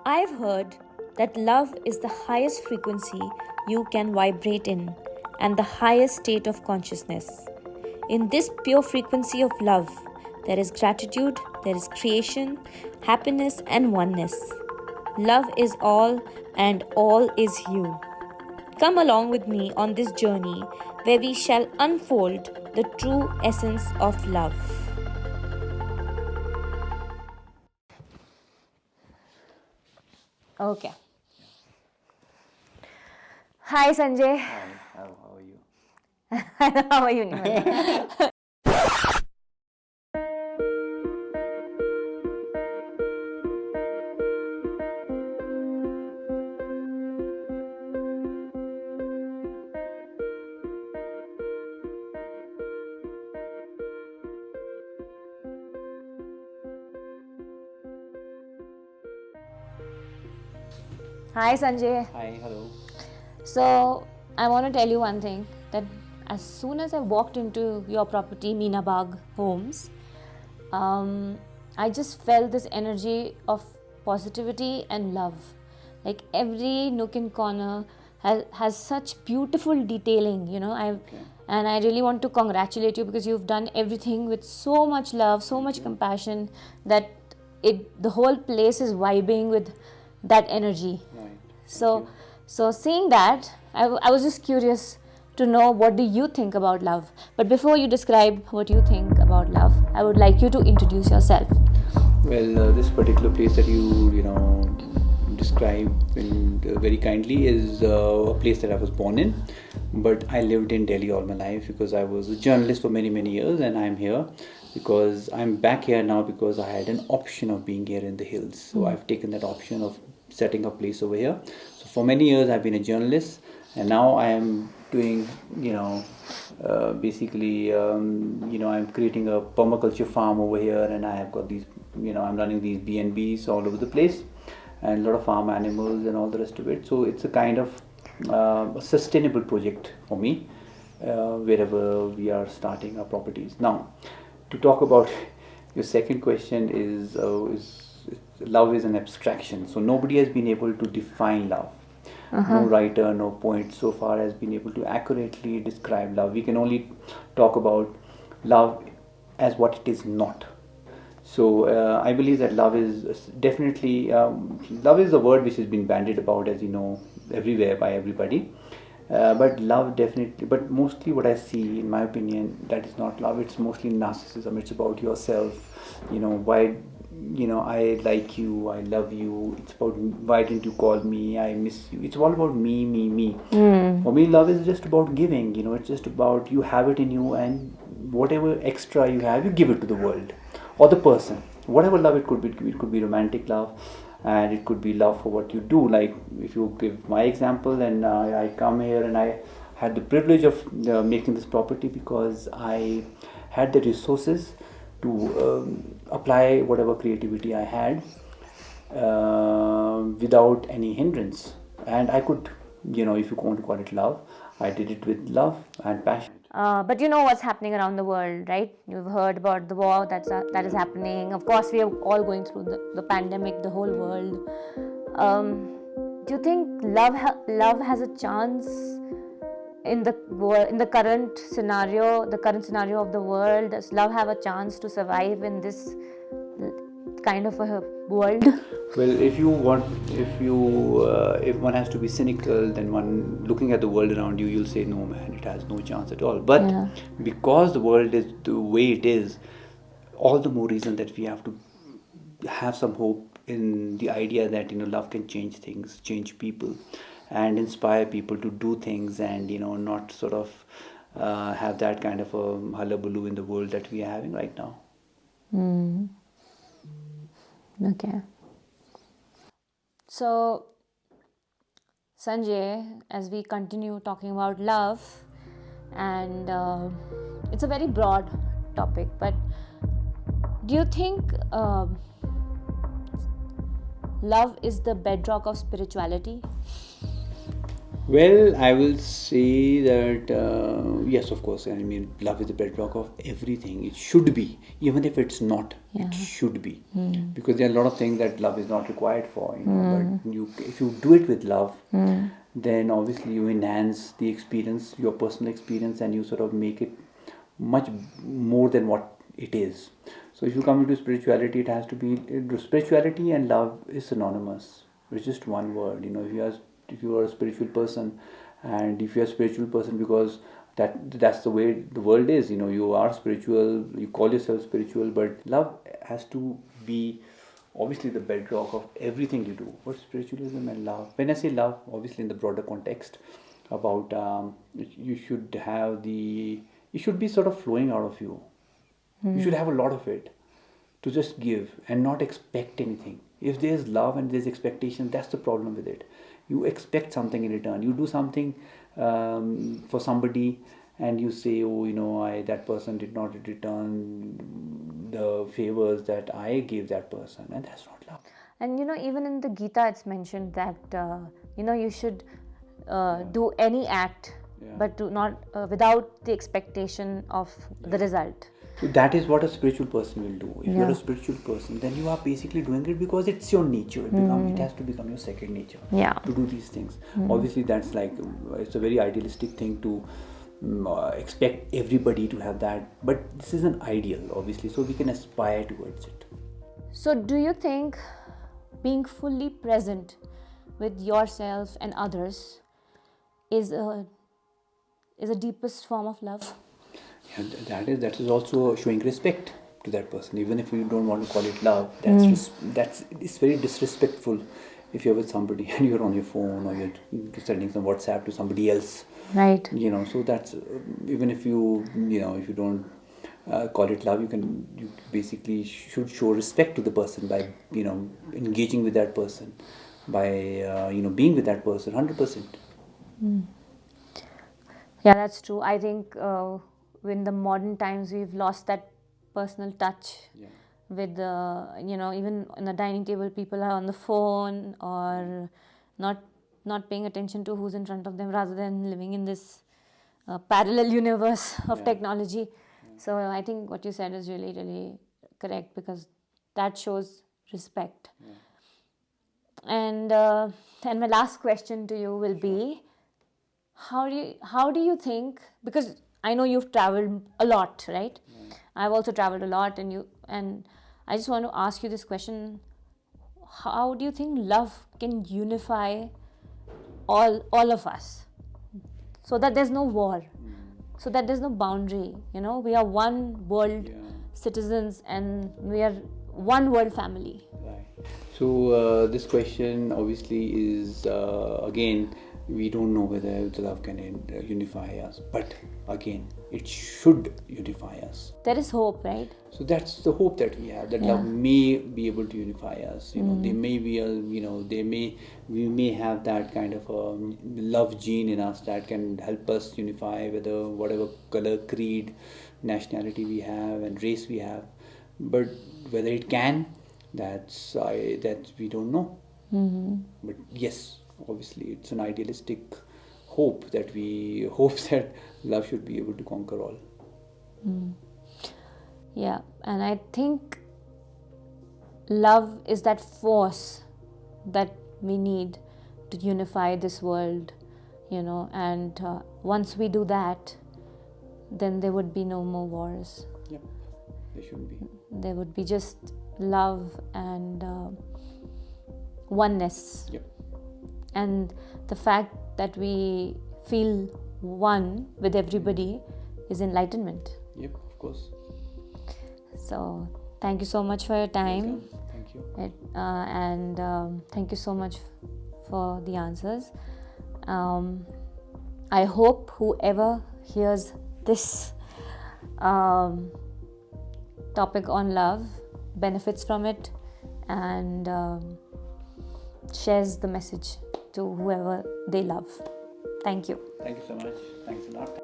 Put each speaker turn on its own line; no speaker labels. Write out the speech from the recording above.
I've heard that love is the highest frequency you can vibrate in and the highest state of consciousness. In this pure frequency of love, there is gratitude, there is creation, happiness, and oneness. Love is all, and all is you. Come along with me on this journey where we shall unfold the true essence of love. Okay. Hi Sanjay.
Hi, how are you?
How are you, Nimana? Hi Sanjay.
Hi, hello.
So I want to tell you one thing, that as soon as I walked into your property, Meenabaghhomes Homes, I just felt this energy of positivity and love. Like every nook and corner has such beautiful detailing, and I really want to congratulate you because you've done everything with so much love, so much compassion, that the whole place is vibing with that energy.
Right.
So seeing that, I was just curious to know, what do you think about love? But before you describe what you think about love, I would like you to introduce yourself.
Well, this particular place that you describe very kindly is a place that I was born in, but I lived in Delhi all my life because I was a journalist for many years, and I'm here because I'm back here now because I had an option of being here in the hills. So I've taken that option of setting a place over here. So for many years I've been a journalist, and now I am doing, I'm creating a permaculture farm over here, and I have got these, I'm running these B&Bs all over the place, and a lot of farm animals and all the rest of it. So it's a kind of a sustainable project for me, wherever we are starting our properties. Now, to talk about your second question is love is an abstraction. So nobody has been able to define love. No writer, no poet so far has been able to accurately describe love. We can only talk about love as what it is not. So I believe that love is definitely love is a word which has been bandied about, as you know, everywhere by everybody. But love definitely, but mostly what I see, in my opinion, that is not love. It's mostly narcissism. It's about yourself. Why, I like you, I love you. It's about, why didn't you call me? I miss you. It's all about me. For me, love is just about giving. It's just about, you have it in you, and whatever extra you have, you give it to the world or the person. Whatever love it could be. It could be romantic love, and it could be love for what you do. Like, if you give my example, and I come here and I had the privilege of making this property because I had the resources to apply whatever creativity I had without any hindrance, and I could, if you want to call it love, I did it with love and passion.
But you know what's happening around the world, right? You've heard about the war that is happening. Of course, we are all going through the pandemic, the whole world. Do you think love has a chance in the current scenario, of the world? Does love have a chance to survive in this kind of a world?
Well, if one has to be cynical, then one looking at the world around you, you'll say, no man, it has no chance at all. But because the world is the way it is, all the more reason that we have to have some hope in the idea that love can change things, change people, and inspire people to do things, and not sort of have that kind of a hullabaloo in the world that we are having right now.
Okay. So, Sanjay, as we continue talking about love, and it's a very broad topic, but do you think love is the bedrock of spirituality?
Well, I will say that yes, of course. I mean, love is the bedrock of everything. It should be, even if it's not.
Yeah.
It should be, because there are a lot of things that love is not required for. But if you do it with love, then obviously you enhance the experience, your personal experience, and you sort of make it much more than what it is. So if you come into spirituality, it has to be spirituality and love is synonymous. It's just one word. If you are a spiritual person, and if you are a spiritual person because that's the way the world is. You are spiritual. You call yourself spiritual, but love has to be obviously the bedrock of everything you do. But spiritualism and love. When I say love, obviously in the broader context, about you should have the it should be sort of flowing out of you. You should have a lot of it to just give and not expect anything. If there's love and there's expectation, that's the problem with it. You expect something in return. You do something for somebody, and you say, "Oh, that person did not return the favors that I gave that person," and that's not love.
And even in the Gita, it's mentioned that you should do any act,
Yeah.
but do not without the expectation of the result.
So that is what a spiritual person will do. If you're
Yeah.
a spiritual person, then you are basically doing it because it's your nature. It has to become your second nature.
Yeah.
To do these things. Obviously, that's like it's a very idealistic thing to expect everybody to have that. But this is an ideal, obviously, so we can aspire towards it.
So, do you think being fully present with yourself and others is a deepest form of love?
And that is also showing respect to that person, even if you don't want to call it love. That's it's very disrespectful if you're with somebody and you're on your phone or you're sending some WhatsApp to somebody else.
Right.
So that's even if if you don't call it love, you basically should show respect to the person by engaging with that person, by being with that person 100%.
Yeah, that's true. I think in the modern times we've lost that personal touch.
Yeah.
With even on the dining table, people are on the phone or not paying attention to who's in front of them, rather than living in this parallel universe of
Yeah.
technology. So I think what you said is really, really correct, because that shows respect. And my last question to you will be, how do you think, because I know you've traveled a lot, right? I've also traveled a lot, and I just want to ask you this question: how do you think love can unify all of us, so that there's no war, so that there's no boundary? We are one world citizens, and we are one world family.
Right. So this question obviously is again, we don't know whether the love can unify us, but again, it should unify us.
There is hope, right?
So that's the hope that we have, that love may be able to unify us. There may be we may have that kind of a love gene in us that can help us unify, whatever color, creed, nationality we have and race we have. But whether it can, that we don't know. But yes, obviously it's an idealistic hope that we hope that love should be able to conquer all.
Yeah, and I think love is that force that we need to unify this world, and once we do that, then there would be no more wars.
Yep, there shouldn't be.
There would be just love and oneness.
Yep.
And the fact that we feel one with everybody is enlightenment.
Yep, of course.
So thank you so much for your time.
Welcome. Thank you.
And thank you so much for the answers. I hope whoever hears this topic on love benefits from it and shares the message to whoever they love. Thank you.
Thank you so much. Thanks a lot.